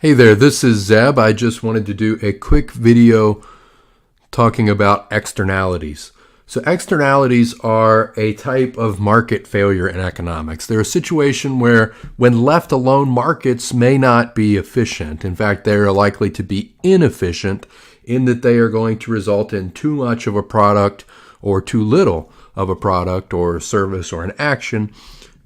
Hey there, this is Zeb. I just wanted to do a quick video talking about externalities. So externalities are a type of market failure in economics. They're a situation where when left alone, markets may not be efficient. In fact, they are likely to be inefficient in that they are going to result in too much of a product or too little of a product or service or an action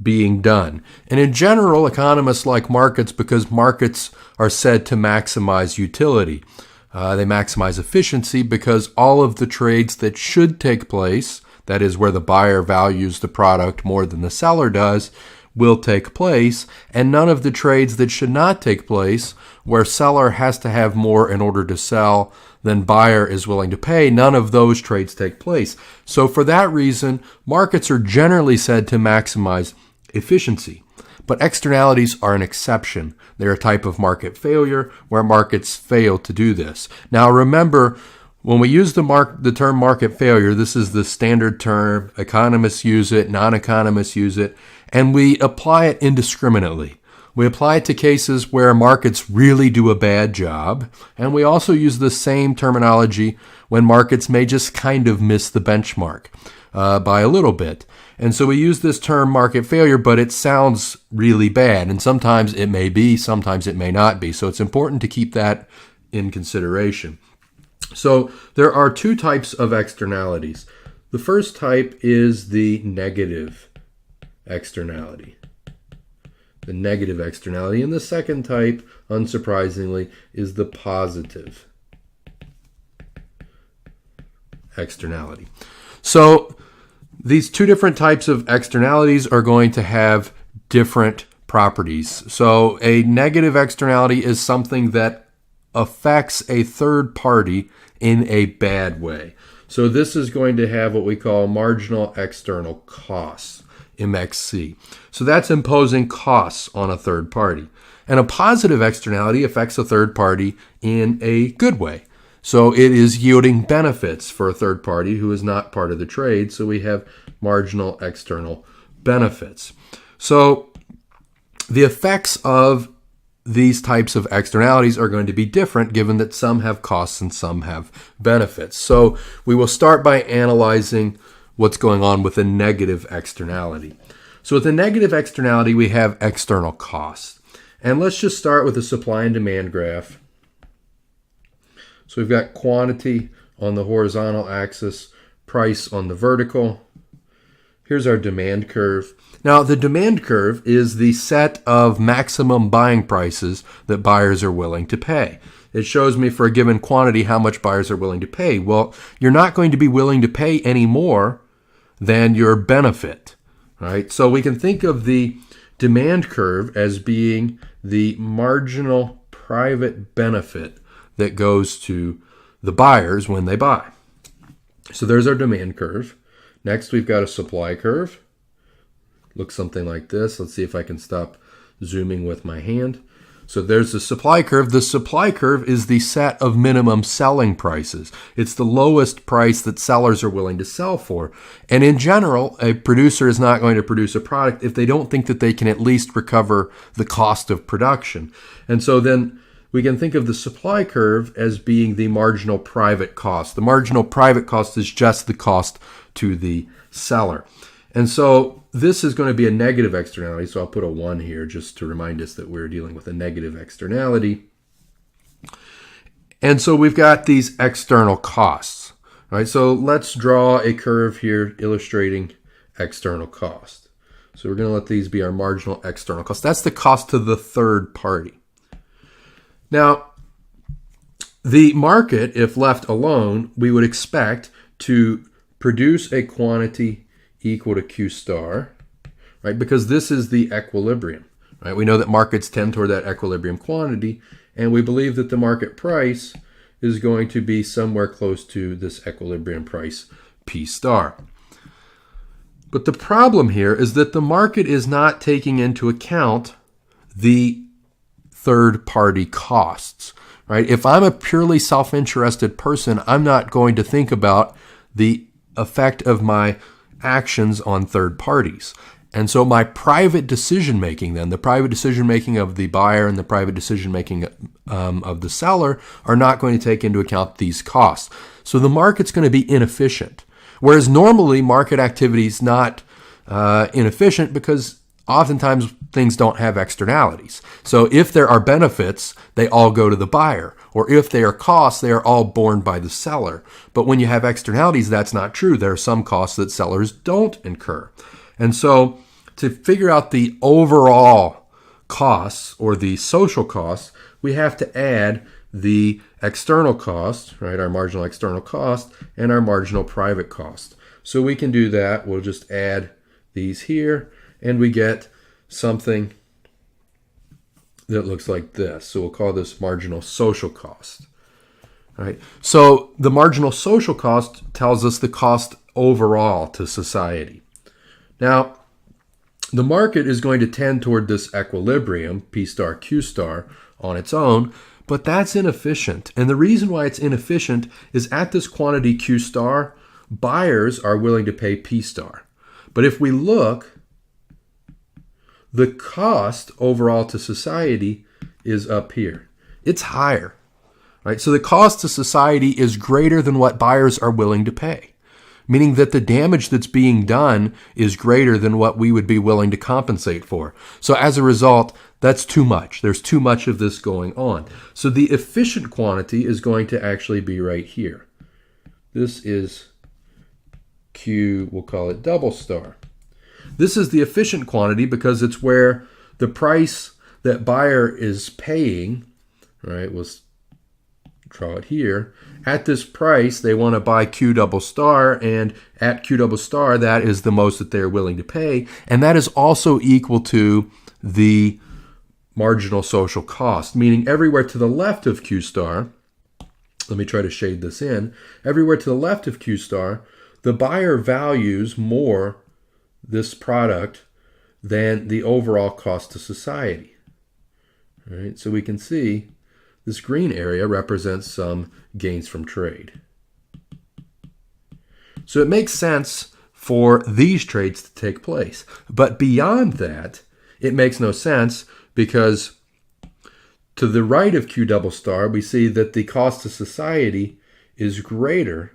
being done. And in general, economists like markets because markets are said to maximize utility. They maximize efficiency because all of the trades that should take place, that is where the buyer values the product more than the seller does, will take place, and none of the trades that should not take place, where seller has to have more in order to sell than buyer is willing to pay, none of those trades take place. So for that reason, markets are generally said to maximize efficiency. But externalities are an exception. They're a type of market failure where markets fail to do this. Now remember, when we use the term market failure, this is the standard term. Economists use it, non-economists use it, and we apply it indiscriminately. We apply it to cases where markets really do a bad job, and we also use the same terminology when markets may just kind of miss the benchmark by a little bit. And so we use this term market failure, but it sounds really bad. And sometimes it may be, sometimes it may not be. So it's important to keep that in consideration. So there are two types of externalities. The first type is the negative externality. The negative externality. And the second type, unsurprisingly, is the positive externality. So these two different types of externalities are going to have different properties. So a negative externality is something that affects a third party in a bad way. So this is going to have what we call marginal external costs, MXC. So that's imposing costs on a third party. And a positive externality affects a third party in a good way. So it is yielding benefits for a third party who is not part of the trade. So we have marginal external benefits. So the effects of these types of externalities are going to be different given that some have costs and some have benefits. So we will start by analyzing what's going on with a negative externality. So with a negative externality, we have external costs. And let's just start with the supply and demand graph. So we've got quantity on the horizontal axis, price on the vertical. Here's our demand curve. Now, the demand curve is the set of maximum buying prices that buyers are willing to pay. It shows me for a given quantity how much buyers are willing to pay. Well, you're not going to be willing to pay any more than your benefit, right? So we can think of the demand curve as being the marginal private benefit that goes to the buyers when they buy. So there's our demand curve. Next, we've got a supply curve. Looks something like this. Let's see if I can stop zooming with my hand. So there's the supply curve. The supply curve is the set of minimum selling prices. It's the lowest price that sellers are willing to sell for. And in general, a producer is not going to produce a product if they don't think that they can at least recover the cost of production. And so then we can think of the supply curve as being the marginal private cost. The marginal private cost is just the cost to the seller. And so this is going to be a negative externality. So I'll put a 1 here just to remind us that we're dealing with a negative externality. And so we've got these external costs. All right, so let's draw a curve here illustrating external cost. So we're going to let these be our marginal external cost. That's the cost to the third party. Now, the market, if left alone, we would expect to produce a quantity equal to Q star, right? Because this is the equilibrium, right? We know that markets tend toward that equilibrium quantity, and we believe that the market price is going to be somewhere close to this equilibrium price, P star. But the problem here is that the market is not taking into account the third-party costs, right? If I'm a purely self-interested person, I'm not going to think about the effect of my actions on third parties. And so my private decision making then, the private decision making of the buyer and the private decision making of the seller are not going to take into account these costs. So the market's going to be inefficient. Whereas normally market activity is not inefficient because oftentimes things don't have externalities. So if there are benefits, they all go to the buyer. Or if they are costs, they are all borne by the seller. But when you have externalities, that's not true. There are some costs that sellers don't incur. And so to figure out the overall costs or the social costs, we have to add the external cost, right, our marginal external cost, and our marginal private cost. So we can do that. We'll just add these here, and we get something that looks like this. So we'll call this marginal social cost. All right. So the marginal social cost tells us the cost overall to society. Now, the market is going to tend toward this equilibrium, P star, Q star, on its own, but that's inefficient. And the reason why it's inefficient is at this quantity Q star, buyers are willing to pay P star. But if we look, the cost overall to society is up here. It's higher, right? So the cost to society is greater than what buyers are willing to pay, meaning that the damage that's being done is greater than what we would be willing to compensate for. So as a result, that's too much. There's too much of this going on. So the efficient quantity is going to actually be right here. This is Q, we'll call it double star. This is the efficient quantity because it's where the price that buyer is paying, right, we'll draw it here. At this price, they want to buy Q double star, and at Q double star, that is the most that they're willing to pay, and that is also equal to the marginal social cost, meaning everywhere to the left of Q star, let me try to shade this in, everywhere to the left of Q star, the buyer values more this product than the overall cost to society. All right, so we can see this green area represents some gains from trade. So it makes sense for these trades to take place. But beyond that, it makes no sense because to the right of Q double star, we see that the cost to society is greater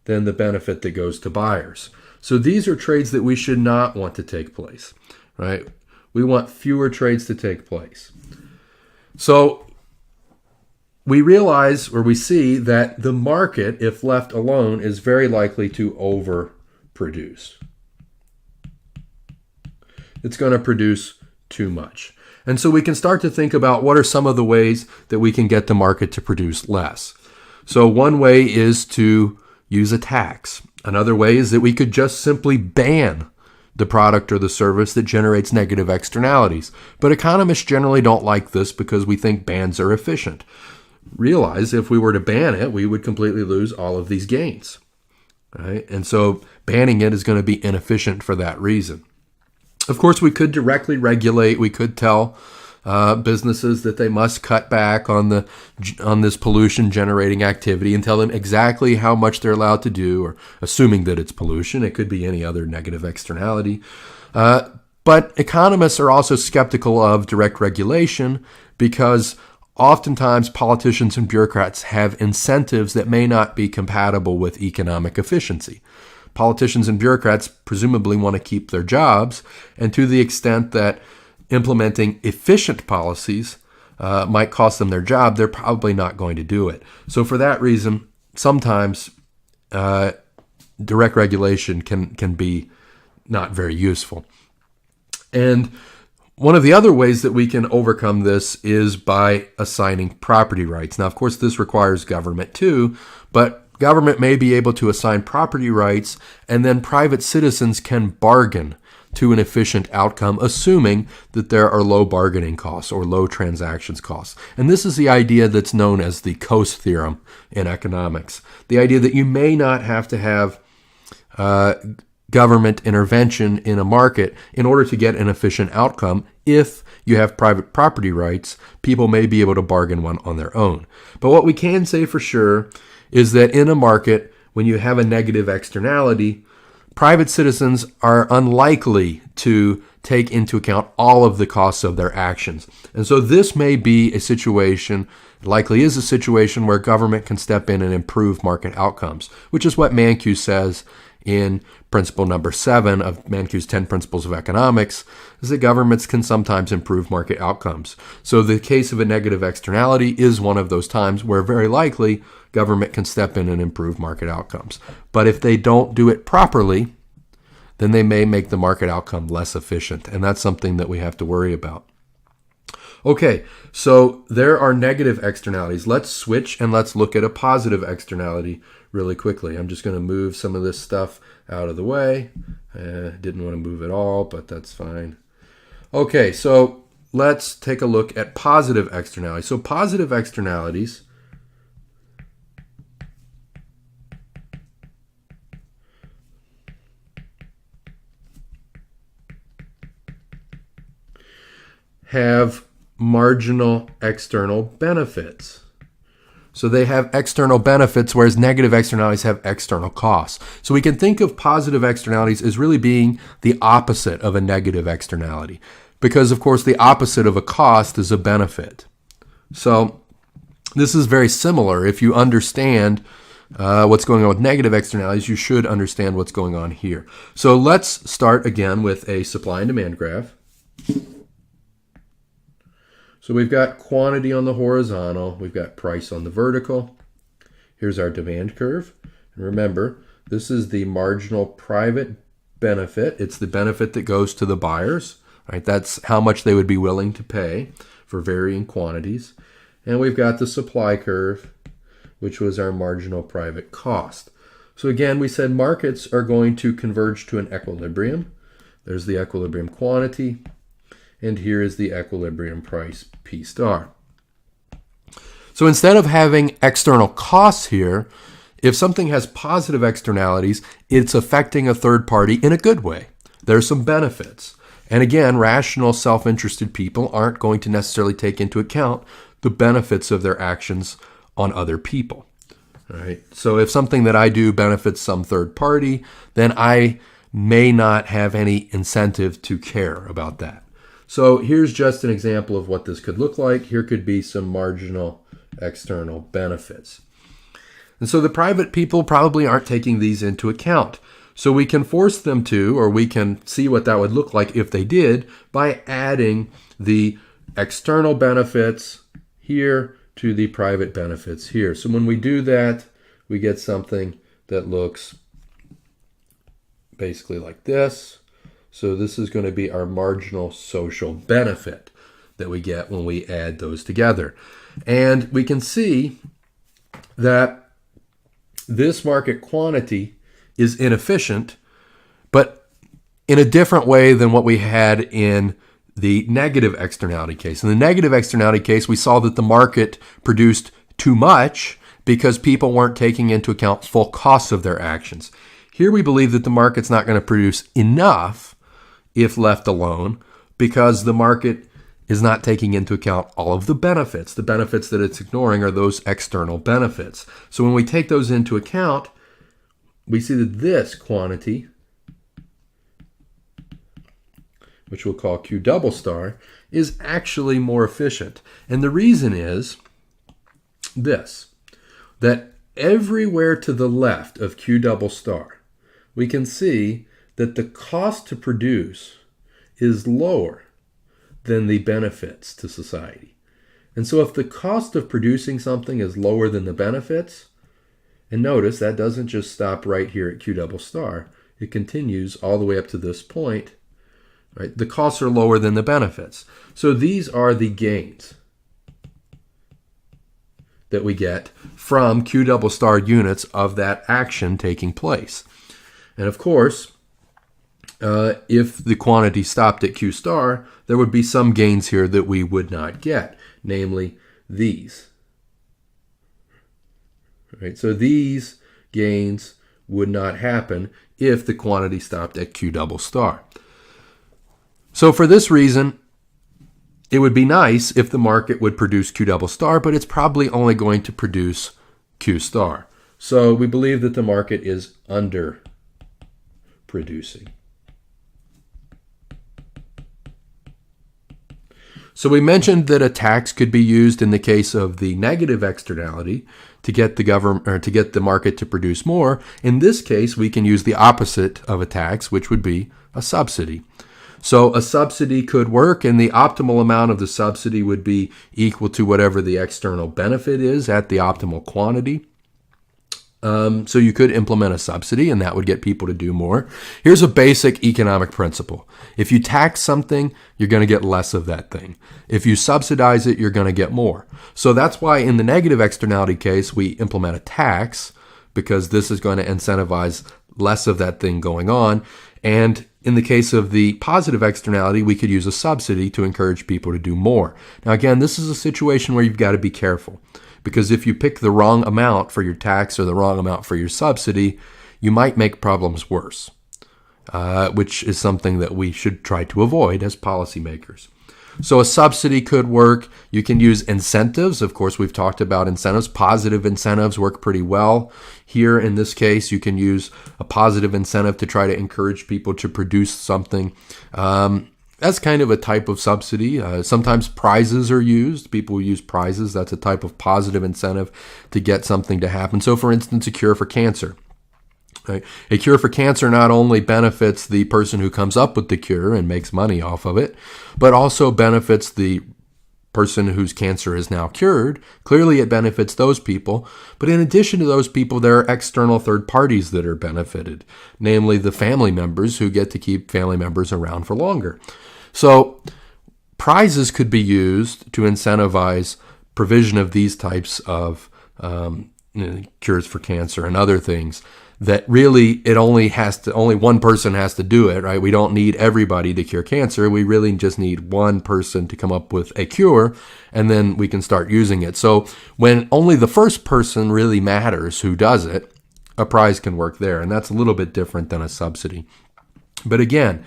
than the benefit that goes to buyers. So these are trades that we should not want to take place, right? We want fewer trades to take place. So we realize, or we see, that the market, if left alone, is very likely to overproduce. It's going to produce too much. And so we can start to think about what are some of the ways that we can get the market to produce less. So one way is to use a tax. Another way is that we could just simply ban the product or the service that generates negative externalities. But economists generally don't like this because we think bans are efficient. Realize if we were to ban it, we would completely lose all of these gains. Right? And so banning it is going to be inefficient for that reason. Of course, we could directly regulate. We could tell businesses that they must cut back on this pollution generating activity and tell them exactly how much they're allowed to do, or assuming that it's pollution. It could be any other negative externality. But economists are also skeptical of direct regulation because oftentimes politicians and bureaucrats have incentives that may not be compatible with economic efficiency. Politicians and bureaucrats presumably want to keep their jobs, and to the extent that implementing efficient policies might cost them their job, they're probably not going to do it. So for that reason, sometimes direct regulation can be not very useful. And one of the other ways that we can overcome this is by assigning property rights. Now, of course, this requires government too, but government may be able to assign property rights, and then private citizens can bargain to an efficient outcome, assuming that there are low bargaining costs or low transactions costs. And this is the idea that's known as the Coase theorem in economics. The idea that you may not have to have government intervention in a market in order to get an efficient outcome. If you have private property rights, people may be able to bargain one on their own. But what we can say for sure is that in a market, when you have a negative externality, private citizens are unlikely to take into account all of the costs of their actions. And so this may be a situation, likely is a situation, where government can step in and improve market outcomes, which is what Mankiw says in principle number 7 of Mankiw's 10 Principles of Economics, is that governments can sometimes improve market outcomes. So the case of a negative externality is one of those times where very likely government can step in and improve market outcomes. But if they don't do it properly, then they may make the market outcome less efficient. And that's something that we have to worry about. Okay, so there are negative externalities. Let's switch and let's look at a positive externality really quickly. I'm just going to move some of this stuff out of the way. Didn't want to move it all, but that's fine. Okay, so let's take a look at positive externalities. So positive externalities have marginal external benefits. So they have external benefits, whereas negative externalities have external costs. So we can think of positive externalities as really being the opposite of a negative externality, because of course the opposite of a cost is a benefit. So this is very similar. If you understand what's going on with negative externalities, you should understand what's going on here. So let's start again with a supply and demand graph. So we've got quantity on the horizontal, we've got price on the vertical. Here's our demand curve. And remember, this is the marginal private benefit. It's the benefit that goes to the buyers, right? That's how much they would be willing to pay for varying quantities. And we've got the supply curve, which was our marginal private cost. So again, we said markets are going to converge to an equilibrium. There's the equilibrium quantity. And here is the equilibrium price, P star. So instead of having external costs here, if something has positive externalities, it's affecting a third party in a good way. There's some benefits. And again, rational, self-interested people aren't going to necessarily take into account the benefits of their actions on other people. All right? So if something that I do benefits some third party, then I may not have any incentive to care about that. So here's just an example of what this could look like. Here could be some marginal external benefits. And so the private people probably aren't taking these into account. So we can force them to, or we can see what that would look like if they did, by adding the external benefits here to the private benefits here. So when we do that, we get something that looks basically like this. So this is going to be our marginal social benefit that we get when we add those together. And we can see that this market quantity is inefficient, but in a different way than what we had in the negative externality case. In the negative externality case, we saw that the market produced too much because people weren't taking into account full costs of their actions. Here we believe that the market's not going to produce enough if left alone, because the market is not taking into account all of the benefits. The benefits that it's ignoring are those external benefits. So when we take those into account, we see that this quantity, which we'll call Q double star, is actually more efficient. And the reason is this, that everywhere to the left of Q double star, we can see that the cost to produce is lower than the benefits to society. And so if the cost of producing something is lower than the benefits, and notice that doesn't just stop right here at Q double star, it continues all the way up to this point, right? The costs are lower than the benefits. So these are the gains that we get from Q double star units of that action taking place. And of course, if the quantity stopped at Q star, there would be some gains here that we would not get, namely these. Right? So these gains would not happen if the quantity stopped at Q double star. So for this reason, it would be nice if the market would produce Q double star, but it's probably only going to produce Q star. So we believe that the market is under producing. So we mentioned that a tax could be used in the case of the negative externality to get the government or to get the market to produce more. In this case, we can use the opposite of a tax, which would be a subsidy. So a subsidy could work, and the optimal amount of the subsidy would be equal to whatever the external benefit is at the optimal quantity. So you could implement a subsidy, and that would get people to do more. Here's a basic economic principle. If you tax something, you're going to get less of that thing. If you subsidize it, you're going to get more. So that's why in the negative externality case, we implement a tax, because this is going to incentivize less of that thing going on. And in the case of the positive externality, we could use a subsidy to encourage people to do more. Now, again, this is a situation where you've got to be careful, because if you pick the wrong amount for your tax or the wrong amount for your subsidy, you might make problems worse, which is something that we should try to avoid as policymakers. So a subsidy could work. You can use incentives. Of course, we've talked about incentives. Positive incentives work pretty well. Here, in this case, you can use a positive incentive to try to encourage people to produce something. That's kind of a type of subsidy. Sometimes prizes are used. People use prizes. That's a type of positive incentive to get something to happen. So, for instance, a cure for cancer. Right? A cure for cancer not only benefits the person who comes up with the cure and makes money off of it, but also benefits the person whose cancer is now cured. Clearly, it benefits those people. But in addition to those people, there are external third parties that are benefited, namely the family members who get to keep family members around for longer. So prizes could be used to incentivize provision of these types of cures for cancer and other things that really only one person has to do it, right? We don't need everybody to cure cancer. We really just need one person to come up with a cure, and then we can start using it. So when only the first person really matters who does it, a prize can work there, and that's a little bit different than a subsidy. But again,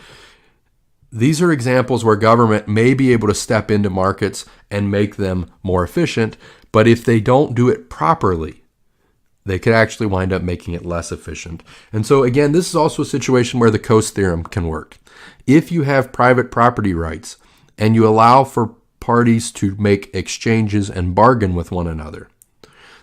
these are examples where government may be able to step into markets and make them more efficient, but if they don't do it properly, they could actually wind up making it less efficient. And so again, this is also a situation where the Coase theorem can work. If you have private property rights and you allow for parties to make exchanges and bargain with one another,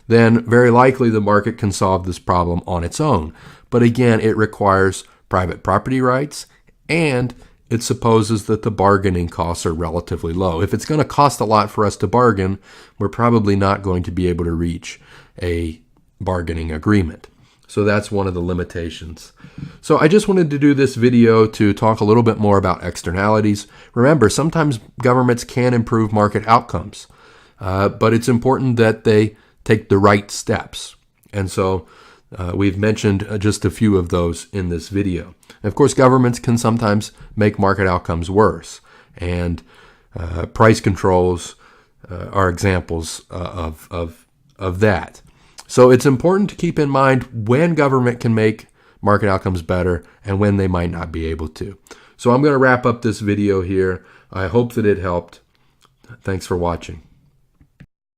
then very likely the market can solve this problem on its own. But again, it requires private property rights, and it supposes that the bargaining costs are relatively low. If it's going to cost a lot for us to bargain, we're probably not going to be able to reach a bargaining agreement. So that's one of the limitations. So I just wanted to do this video to talk a little bit more about externalities. Remember, sometimes governments can improve market outcomes, but it's important that they take the right steps. And so we've mentioned just a few of those in this video. And of course, governments can sometimes make market outcomes worse, and price controls are examples of that. So it's important to keep in mind when government can make market outcomes better and when they might not be able to. So I'm going to wrap up this video here. I hope that it helped. Thanks for watching.